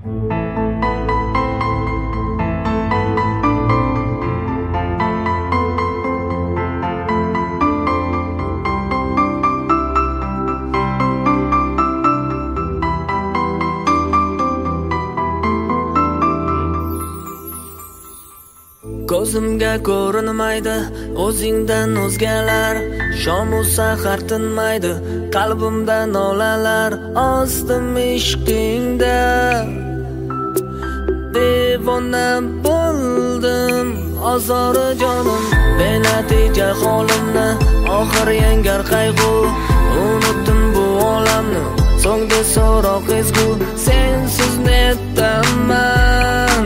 Ko'zimga ko'rinmaydi o'zingdan o'zgalar, shomu sahar tinmaydi qalbimda nolalar. Ostim ishqingda devona bo'ldim, ozori jonim benatija holimni, oxir yengar qayg'u. Unutdim bu olamni, so'ngda so'roq ezgu, sensiz netdaman.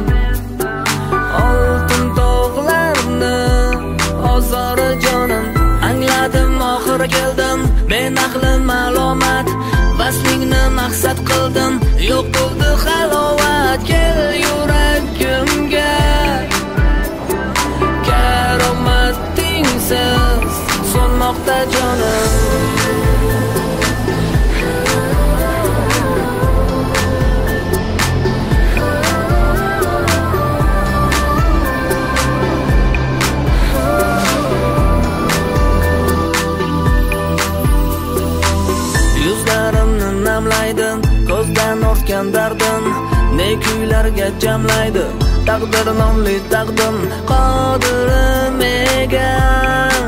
Oltin tog'larni ozori jonim, angladim oxir keldim, men ahli ma'lumot, vaslingni maqsad qildim, yo'q bo'ldi halovat. Kel yuragimga karomatingsiz so'nmoqda jonim. Ko'zdan ortgan dardim, ne kuylarga jamlaydi taqdir nomli taqdim. Qodirim egan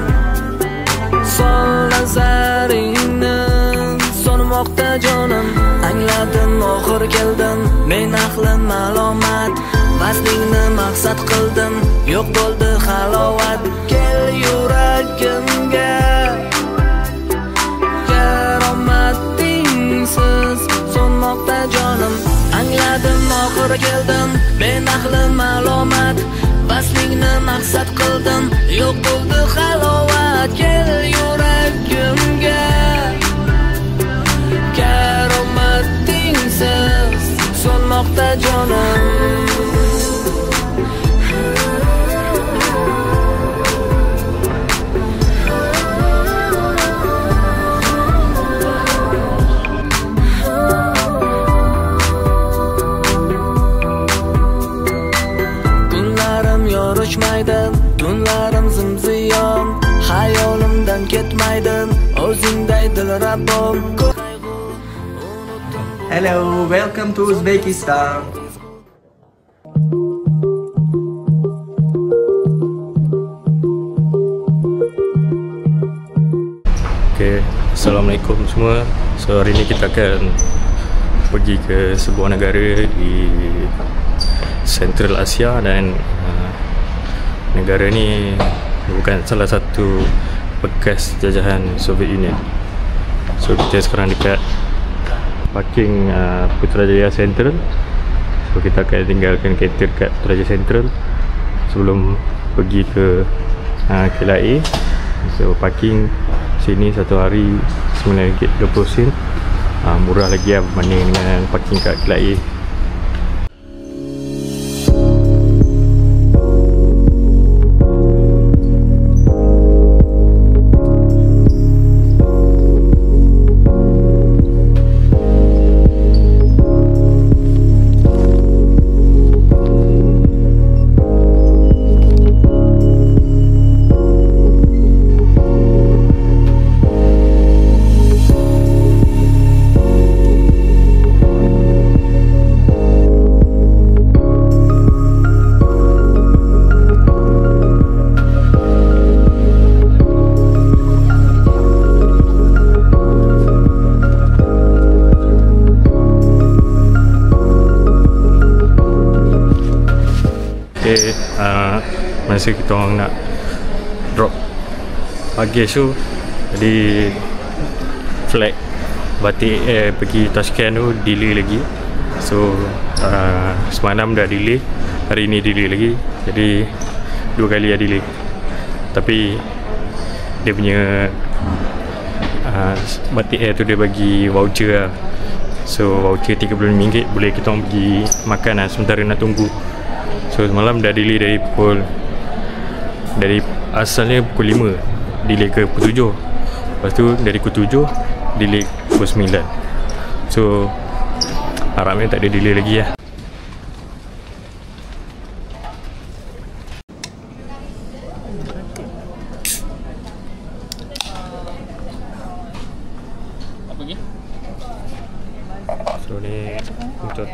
sol nazaringni, so'nmoqda jonim. Angladim oxir keldim, men ahli ma'lumot, vaslingni maqsad qildim, yo'q bo'ldi halovat. Kel yuragimga karomatingsiz so'nmoqda jonim, angladim oxir keldim, men ahli ma'lumot, vaslingni maqsad qildim, yo'q bo'ldi halovat. Kel yuragimga karomatingsiz so'nmoqda jonim. Tunlarim zimziyon, hayolimdan ketmaydi o'zingday dilrabom. Hello, welcome to Uzbekistan. Okay, Assalamualaikum semua. So hari ni kita akan pergi ke sebuah negara di Central Asia, dan negara ni bukan salah satu bekas jajahan Soviet Union. So kita sekarang dekat parking Putrajaya Central. So kita akan tinggalkan kereta dekat Putrajaya Central sebelum pergi ke KLIA. So parking sini satu hari RM9.20. Murah lagi lah berbanding dengan parking kat KLIA. Masa kita orang nak drop baggage tu, jadi flight Batik Air pergi Tashkent tu delay lagi. So semalam dah delay, hari ni delay lagi, jadi 2 kali dah delay. Tapi dia punya Batik Air tu dia bagi voucher lah. So voucher RM35 boleh kita orang pergi makan lah sementara nak tunggu. So semalam dah delay dari asalnya pukul 5 delay ke pukul 7. Lepas tu dari pukul 7 delay pukul 9. So harapnya tak ada delay lagi lah.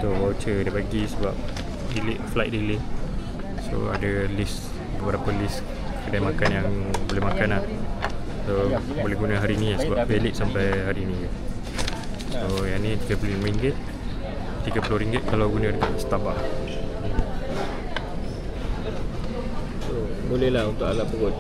So voucher dia bagi sebab flight delay. So ada beberapa list kedai makan yang boleh makan lah. So boleh guna hari ni sebab valid sampai hari ni. So yang ni RM35, RM30 kalau guna dekat Starbucks. So boleh lah untuk alat perut.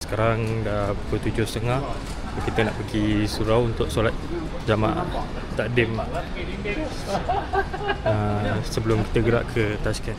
Sekarang dah pukul 7.30. Kita nak pergi surau untuk solat jamaah takdim sebelum kita gerak ke Tashkent.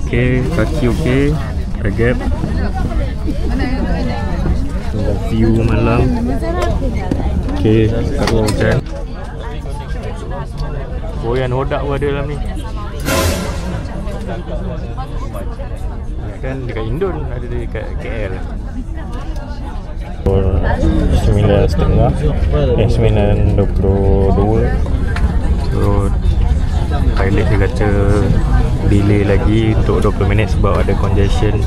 Okay, kaki okey, regap. So, view malam. Okay, kat luar hujan. Boyan hodak pun ada dalam ni. Kan dekat Indon, ada dekat KL. 9.22. So pilot dia kata delay lagi untuk 20 minit sebab ada congestion.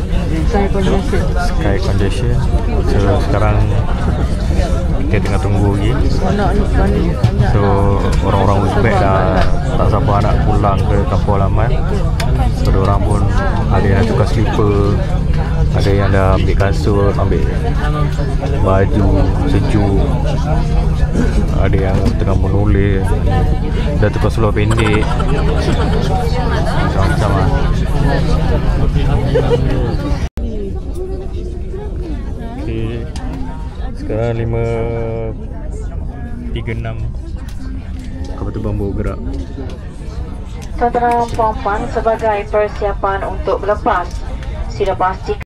Sky congestion. So sekarang kita tengah tunggu lagi. So orang-orang Uzbek dah tak sabar nak pulang ke kampung halaman. So diorang pun ada yang tukar slipper, ada yang dah ambil kasut, ambil baju sejuk, ada yang tengah menulis, dah tukar seluar pendek, macam-macam lah. Okay. Sekarang 5.36 Kapal terbang baru gerak. Saudara puan-puan, sebagai persiapan untuk berlepas, sudah pasti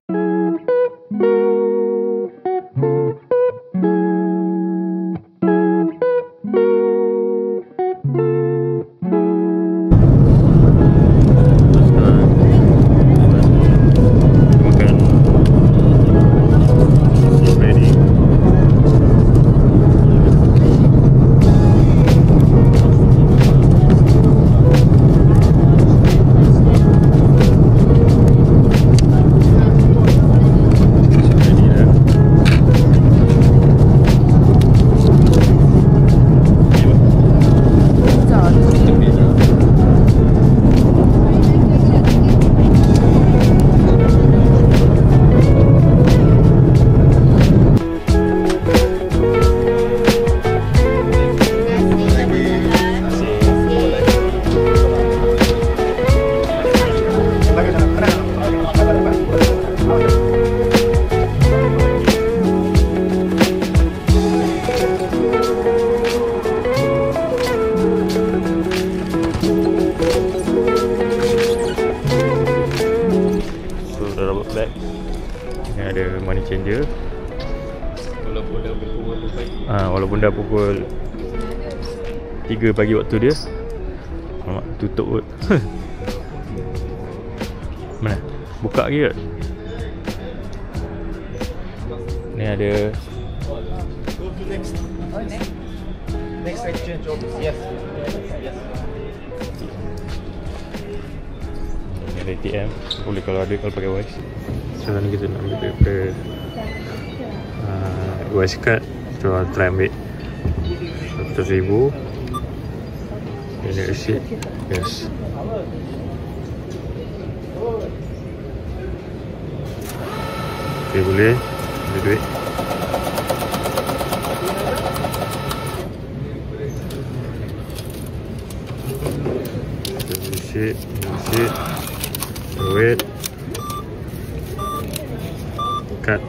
money changer. Walaupun dah pukul 3 pagi waktu dia. Alamak, tutup kot. Mana? Buka lagi kot. Ni ada Go to next. Next exchange office. Yes. Ada ATM, boleh kalau ada kalau pakai Wise. Sekarang ni kita nak ambil daripada Wise card. Kita try ambil 100,000. Ini receipt. Yes. Okay, boleh. Ada duit. Receipt. Duit. Kad.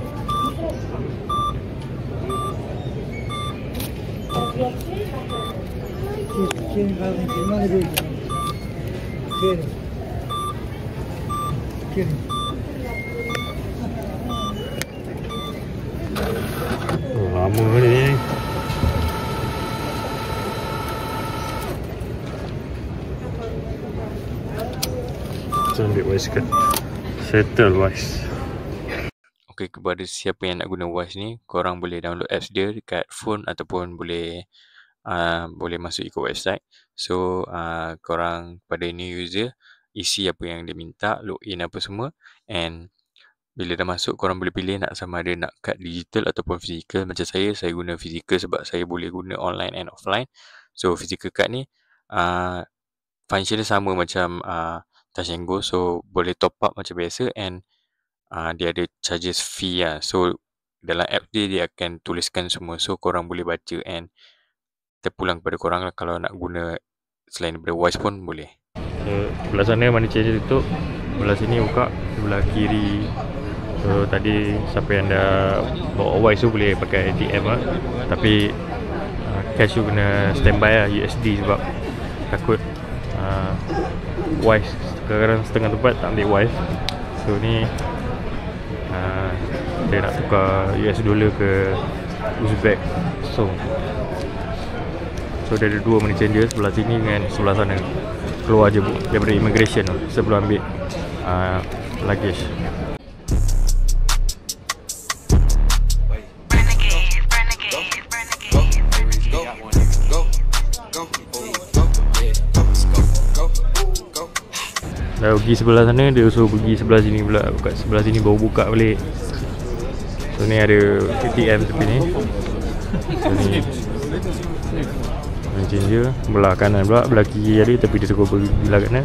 Oh, lama ni. Kita ambil Wise card. Settle Wise. Okay, kepada siapa yang nak guna Wise ni, korang boleh download apps dia dekat phone ataupun boleh masuk ikut website. So korang pada new user isi apa yang dia minta, login apa semua, and bila dah masuk korang boleh pilih nak sama ada nak kad digital ataupun fizikal. Macam saya guna fizikal sebab saya boleh guna online and offline. So physical card ni function dia sama macam Touch 'n Go, so boleh top up macam biasa, and dia ada charges fee lah. So dalam app dia akan tuliskan semua, so korang boleh baca and terpulang kepada korang lah. Kalau nak guna selain daripada Wise pun boleh. So sebelah sana money changer tutup, sebelah sini buka, sebelah kiri. So tadi siapa yang dah bawa Wise tu boleh pakai ATM lah, tapi cash tu kena standby lah, USD, sebab takut Wise sekarang setengah tempat tak ambil Wise. So ni dia nak tukar US dollar ke Uzbek. So dia ada dua money changer, sebelah sini dengan sebelah sana. Keluar je daripada immigration sebelum ambil luggage. Dah pergi sebelah sana, dia suruh pergi sebelah sini pula. Buka sebelah sini baru buka balik. So ni ada ATM tepi ni. So ni changer. Belah kanan pula, belah kiri ada, tapi dia suruh pergi belah kanan.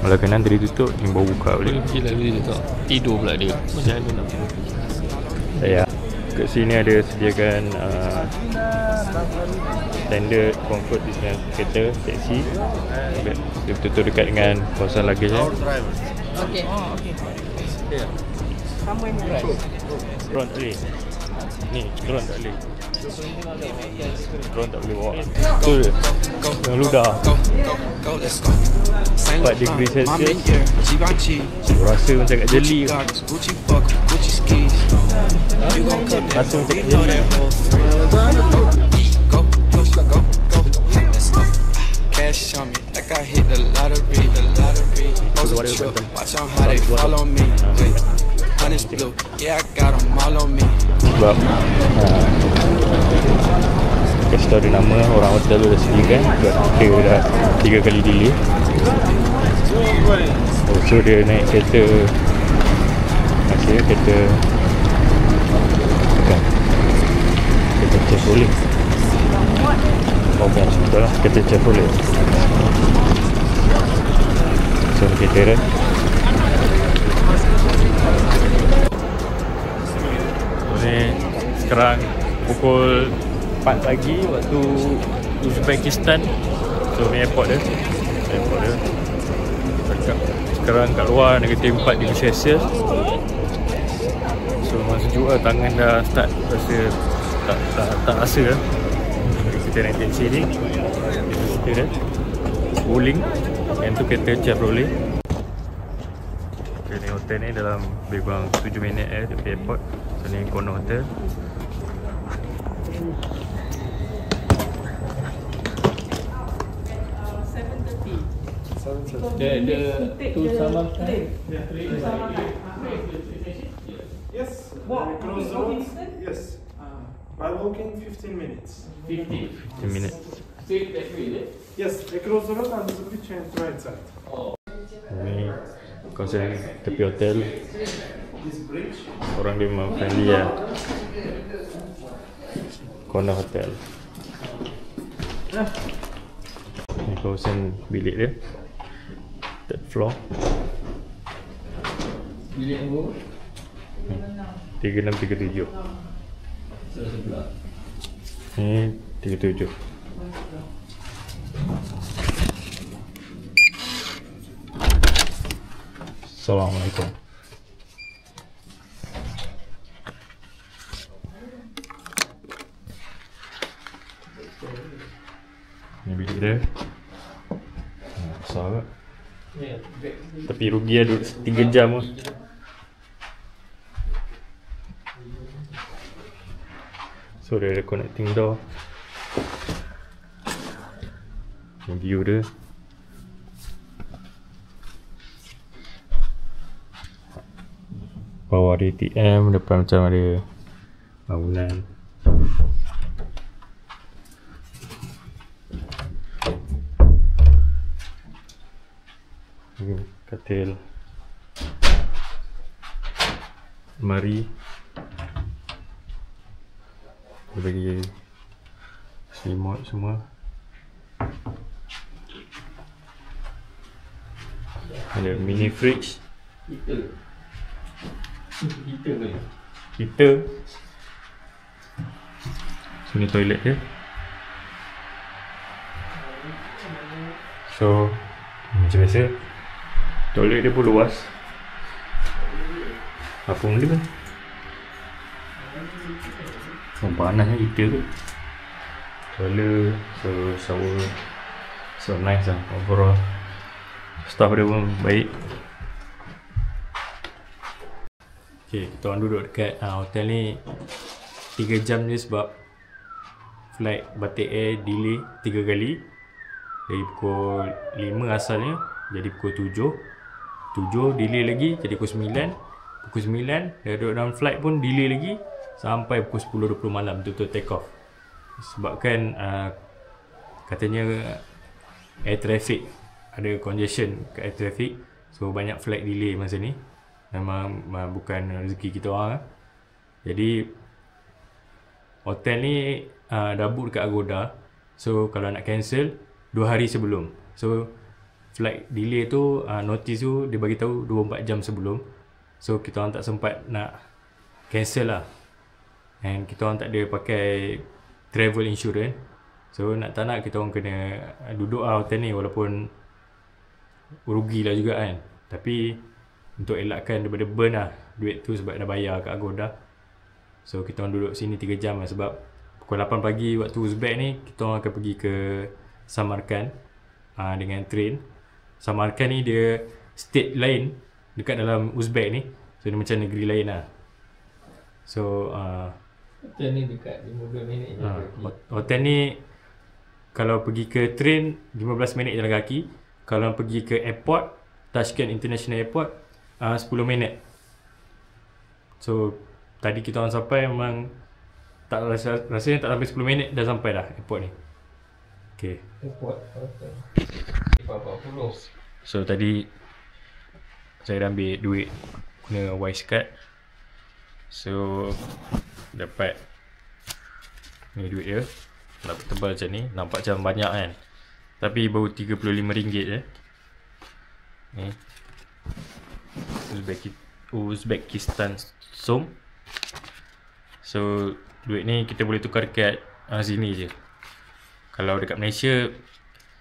Belah kanan tadi tutup, ni baru buka balik. Gila dia tak tidur pula dia. Macam mana nak? Ya. Kat sini ada sediakan standard comfort di dalam kereta taxi. Dia betul-betul dekat dengan kawasan luggage ya. Okey. Kamu yang drive. Drone tak boleh. Ni, drone tak boleh. Drone tak boleh bawa. Tu dia. Yang ludah 4 degree Celsius. Rasa macam kat jeli. Rasa macam kat jeli. Cash on me, like I hit the lottery. Watch on how they follow me. Honest blue, yeah I got them all on me. Sebab kasih tahu dia nama, orang hotel tu dah sediakan. Dia dah 3 kali delay. So dia naik kereta, kereta Chevrolet. Bukan, betul lah, kereta Chevrolet. So kereta dia ni sekarang pukul 4 pagi waktu Uzbekistan. So ni airport dia. Sekarang kat luar negatif 4 degree Celsius. So memang sejuk lah, tangan dah start rasa tak rasa lah. Kita naik taxi ni, kita dah Wuling, yang tu kereta Chevrolet. Okay, ni hotel ni dalam lebih kurang 7 minit dari airport. So ni corner hotel. Dia tu sama kan? Yes. Close zone. Yes. By walking 15 minutes. 50. 15 minutes. Straight that way, is it? Yes, across the road and the bridge and right side. Ni kawasan tepi hotel. This bridge. Orang dia memang friendly lah. Corner hotel. Ni kawasan bilik dia. Third floor. Bilik nombor 3637. sebelah. Ni 37. Assalamualaikum. Ni bilik dia. Besar tak? Tapi rugi lah duduk 3 jam lah. So dia ada connecting door. Ni view dia. Bawah ada ATM, depan macam ada bangunan. Katil, lemari, dia bagi selimut semua. Ada mini fridge. Heater. Sini toilet dia. So macam biasa, toilet dia pun luas. Apa benda kan? Panasnya heater tu. Toilet, so shower. So nice lah overall. Staff dia pun baik. Okay, kita orang duduk dekat hotel ni 3 jam je sebab flight Batik Air delay 3 kali. Dari pukul 5 asalnya jadi pukul 7 delay lagi jadi pukul 9. Pukul 9 dia duduk dalam flight pun delay lagi sampai pukul 10.20 malam betul-betul take off. Sebabkan katanya air traffic, ada congestion kat air traffic, so banyak flight delay masa ni. Memang bukan rezeki kita orang. Jadi hotel ni dah book dekat Agoda. So kalau nak cancel 2 hari sebelum. So flight delay tu notice tu dia bagi tahu 24 jam sebelum. So kita orang tak sempat nak cancel lah. And kita orang tak ada pakai travel insurance. So nak tak nak kita orang kena duduk hotel ni walaupun rugilah juga kan. Tapi untuk elakkan daripada burn lah duit tu sebab dah bayar kat Agoda. So kita orang duduk sini 3 jam lah sebab pukul 8 pagi waktu Uzbek ni kita orang akan pergi ke Samarkand dengan train. Samarkand ni dia state lain dekat dalam Uzbek ni. So dia macam negeri lain lah. So hotel ni dekat 15 minit je. Hotel ni kalau pergi ke train 15 minit jalan kaki. Kalau pergi ke airport Tashkent International Airport 10 minit. So tadi kita orang sampai memang tak rasanya tak sampai 10 minit dah sampai dah airport ni. Okay. Airport hotel 40. So tadi saya dah ambil duit guna Wise card. So dapat ni duit dia. Dapat tebal macam ni. Nampak macam banyak kan, tapi baru RM35 je. Ni Uzbekistan Som. So duit ni kita boleh tukar dekat sini je. Kalau dekat Malaysia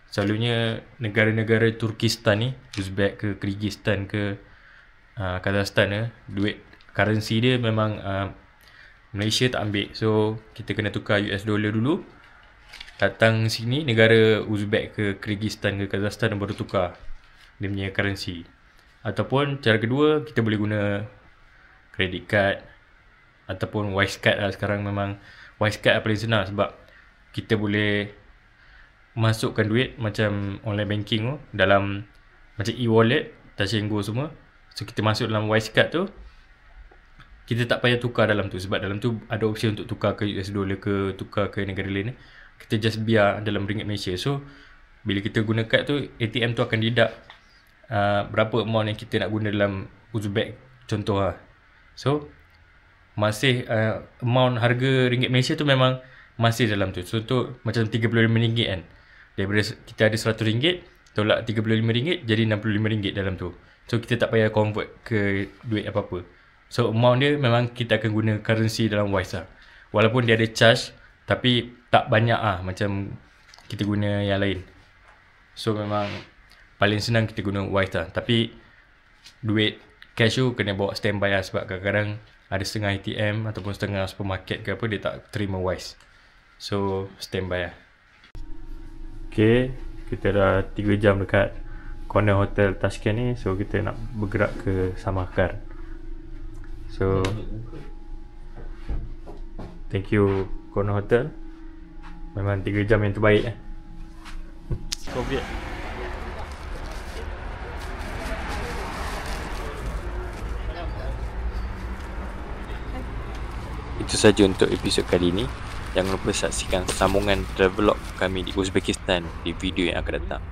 selalunya negara-negara Turkistan ni, Uzbek ke Kyrgyzstan ke Kazakhstan duit currency dia memang Malaysia tak ambil. So kita kena tukar US dollar dulu, datang sini negara Uzbek ke Kyrgyzstan ke Kazakhstan baru tukar dia punya currency. Ataupun cara kedua kita boleh guna credit card ataupun Wise card lah. Sekarang memang Wise card paling senang sebab kita boleh masukkan duit macam online banking tu dalam macam e-wallet, Touch 'n Go semua. So kita masuk dalam Wise card tu, kita tak payah tukar dalam tu, sebab dalam tu ada opsi untuk tukar ke US dollar ke tukar ke negara lain. Kita just biar dalam ringgit Malaysia. So bila kita guna kad tu, ATM tu akan deduct berapa amount yang kita nak guna dalam Uzbek contoh lah. So masih amount harga ringgit Malaysia tu memang masih dalam tu. Contoh macam RM35 kan, daripada kita ada RM100 tolak RM35 jadi RM65 dalam tu. So kita tak payah convert ke duit apa-apa. So amount dia memang kita akan guna currency dalam Wise lah. Walaupun dia ada charge, tapi tak banyak lah macam kita guna yang lain. So memang paling senang kita guna Wise lah. Tapi duit cash tu kena bawa standby lah, sebab kadang-kadang ada setengah ATM ataupun setengah supermarket ke apa, dia tak terima Wise. So standby lah. Okay, kita dah 3 jam dekat corner hotel Tashkent ni. So kita nak bergerak ke Samarkand. So thank you corner hotel. Memang 3 jam yang terbaik lah. Soviet. Itu saja untuk episod kali ini. Jangan lupa saksikan sambungan travelog kami di Uzbekistan di video yang akan datang.